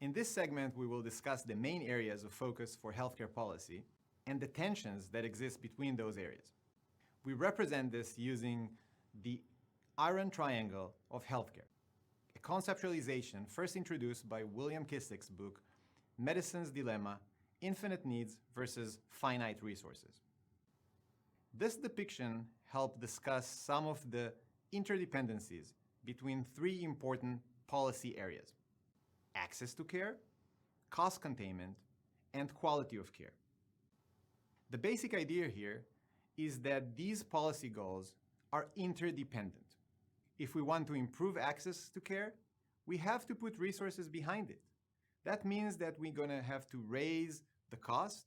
In this segment, we will discuss the main areas of focus for healthcare policy and the tensions that exist between those areas. We represent this using the iron triangle of healthcare, a conceptualization first introduced by William Kissick's book, Medicine's Dilemma: Infinite Needs versus Finite Resources. This depiction helped discuss some of the interdependencies between three important policy areas: access to care, cost containment, and quality of care. The basic idea here is that these policy goals are interdependent. If we want to improve access to care, we have to put resources behind it. That means that we're going to have to raise the cost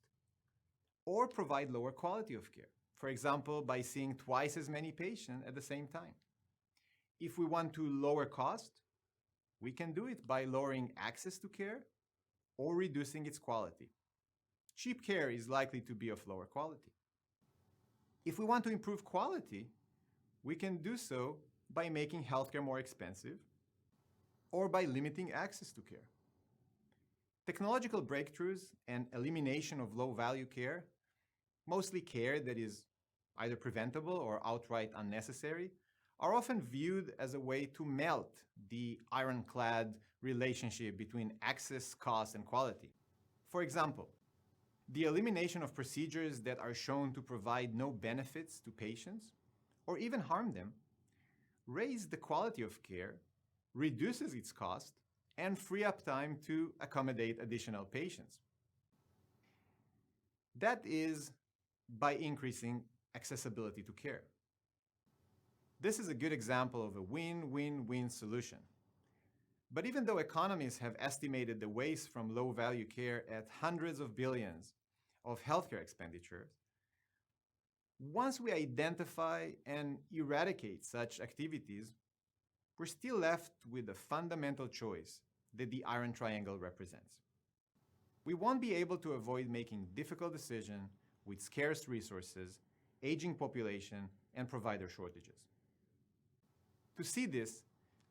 or provide lower quality of care, for example, by seeing twice as many patients at the same time. If we want to lower cost, we can do it by lowering access to care or reducing its quality. Cheap care is likely to be of lower quality. If we want to improve quality, we can do so by making healthcare more expensive or by limiting access to care. Technological breakthroughs and elimination of low-value care, mostly care that is either preventable or outright unnecessary, are often viewed as a way to melt the ironclad relationship between access, cost, and quality. For example, the elimination of procedures that are shown to provide no benefits to patients or even harm them raise the quality of care, reduces its cost, and free up time to accommodate additional patients. That is by increasing accessibility to care. This is a good example of a win-win-win solution. But even though economists have estimated the waste from low-value care at hundreds of billions of healthcare expenditures, once we identify and eradicate such activities, we're still left with a fundamental choice that the iron triangle represents. We won't be able to avoid making difficult decisions with scarce resources, aging population, and provider shortages. To see this,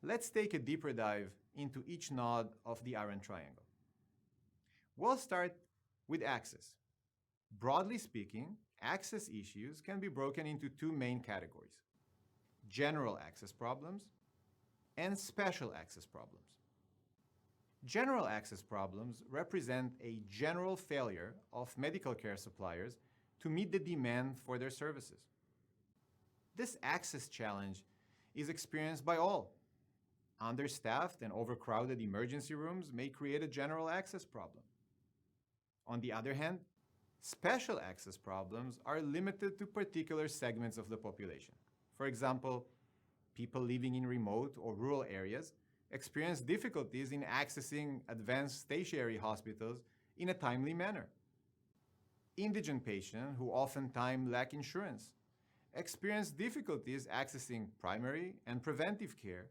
let's take a deeper dive into each node of the iron triangle. We'll start with access. Broadly speaking, access issues can be broken into two main categories: general access problems and special access problems. General access problems represent a general failure of medical care suppliers to meet the demand for their services. This access challenge is experienced by all. Understaffed and overcrowded emergency rooms may create a general access problem. On the other hand, special access problems are limited to particular segments of the population. For example, people living in remote or rural areas experience difficulties in accessing advanced tertiary hospitals in a timely manner. Indigent patients, who oftentimes lack insurance, experience difficulties accessing primary and preventive care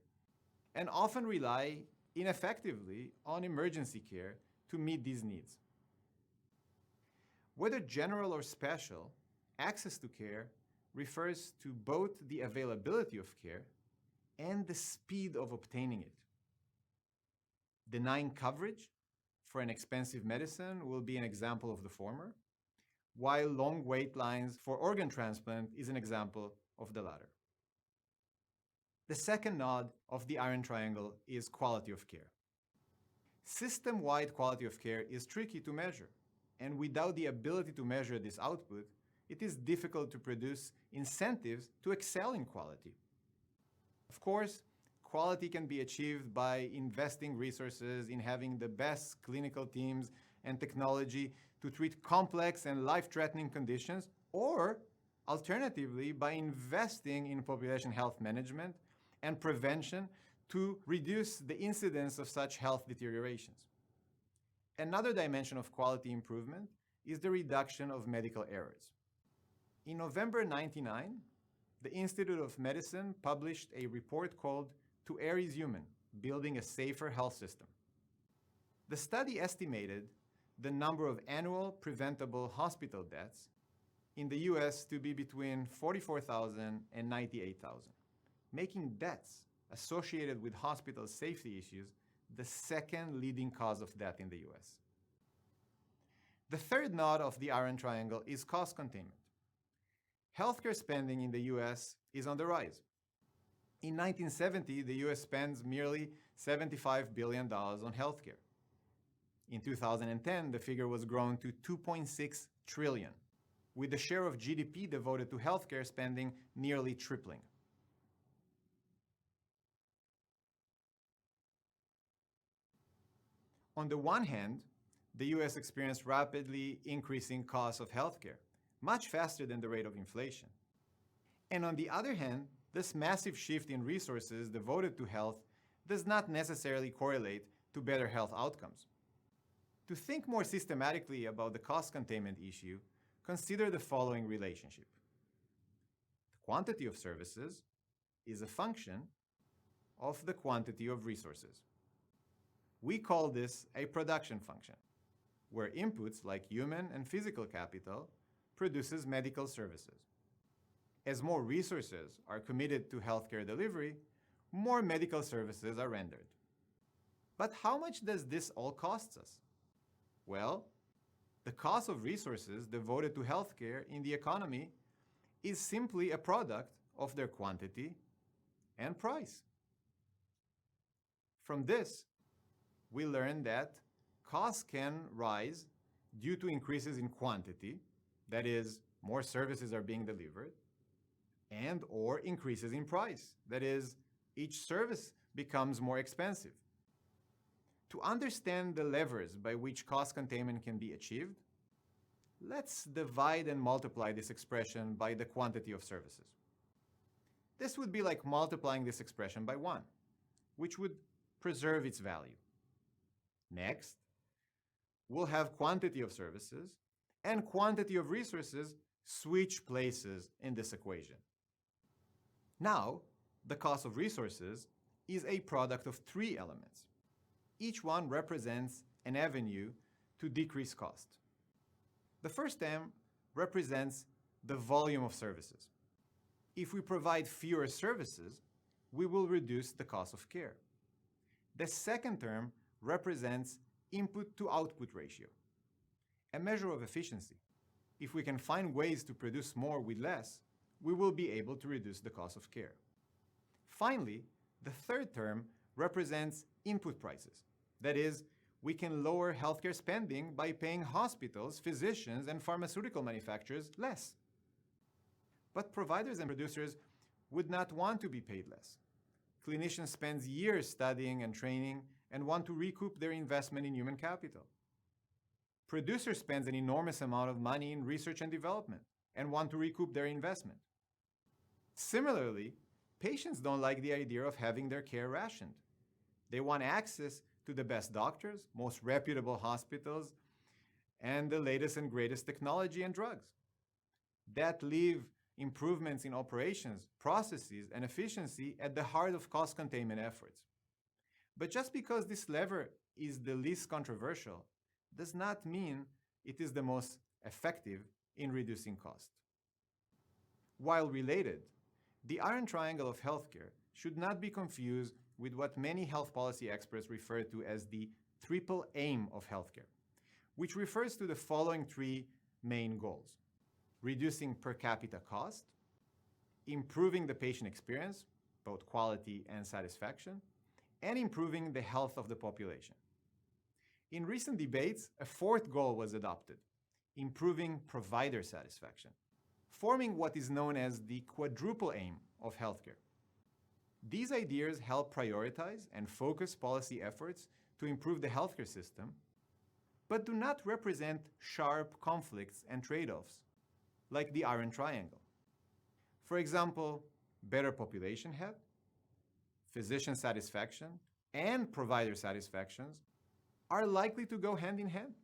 and often rely ineffectively on emergency care to meet these needs. Whether general or special, access to care refers to both the availability of care and the speed of obtaining it. Denying coverage for an expensive medicine will be an example of the former, while long wait lines for organ transplant is an example of the latter. The second node of the iron triangle is quality of care. System-wide quality of care is tricky to measure, and without the ability to measure this output, it is difficult to produce incentives to excel in quality. Of course, quality can be achieved by investing resources in having the best clinical teams and technology to treat complex and life-threatening conditions, or alternatively, by investing in population health management and prevention to reduce the incidence of such health deteriorations. Another dimension of quality improvement is the reduction of medical errors. In November 1999, the Institute of Medicine published a report called "To Err is Human: Building a Safer Health System." The study estimated the number of annual preventable hospital deaths in the US to be between 44,000 and 98,000, making deaths associated with hospital safety issues the second leading cause of death in the US. The third node of the iron triangle is cost containment. Healthcare spending in the US is on the rise. In 1970, the US spends merely $75 billion on healthcare. In 2010, the figure was grown to $2.6 trillion, with the share of GDP devoted to healthcare spending nearly tripling. On the one hand, the US experienced rapidly increasing costs of healthcare, much faster than the rate of inflation. And on the other hand, this massive shift in resources devoted to health does not necessarily correlate to better health outcomes. To think more systematically about the cost containment issue, consider the following relationship. The quantity of services is a function of the quantity of resources. We call this a production function, where inputs like human and physical capital produces medical services. As more resources are committed to healthcare delivery, more medical services are rendered. But how much does this all cost us? Well, the cost of resources devoted to healthcare in the economy is simply a product of their quantity and price. From this, we learn that costs can rise due to increases in quantity, that is, more services are being delivered, and or increases in price, that is, each service becomes more expensive. To understand the levers by which cost containment can be achieved, let's divide and multiply this expression by the quantity of services. This would be like multiplying this expression by 1, which would preserve its value. Next, we'll have quantity of services and quantity of resources switch places in this equation. Now, the cost of resources is a product of 3 elements. Each one represents an avenue to decrease cost. The first term represents the volume of services. If we provide fewer services, we will reduce the cost of care. The second term represents input to output ratio, a measure of efficiency. If we can find ways to produce more with less, we will be able to reduce the cost of care. Finally, the third term represents input prices. That is, we can lower healthcare spending by paying hospitals, physicians, and pharmaceutical manufacturers less. But providers and producers would not want to be paid less. Clinicians spend years studying and training and want to recoup their investment in human capital. Producers spend an enormous amount of money in research and development and want to recoup their investment. Similarly, patients don't like the idea of having their care rationed. They want access to the best doctors, most reputable hospitals, and the latest and greatest technology and drugs that leave improvements in operations, processes, and efficiency at the heart of cost containment efforts. But just because this lever is the least controversial does not mean it is the most effective in reducing cost. While related, the iron triangle of healthcare should not be confused with what many health policy experts refer to as the triple aim of healthcare, which refers to the following 3 main goals: reducing per capita cost, improving the patient experience, both quality and satisfaction, and improving the health of the population. In recent debates, a 4th goal was adopted: improving provider satisfaction, forming what is known as the quadruple aim of healthcare. These ideas help prioritize and focus policy efforts to improve the healthcare system, but do not represent sharp conflicts and trade-offs, like the iron triangle. For example, better population health, physician satisfaction, and provider satisfactions are likely to go hand in hand.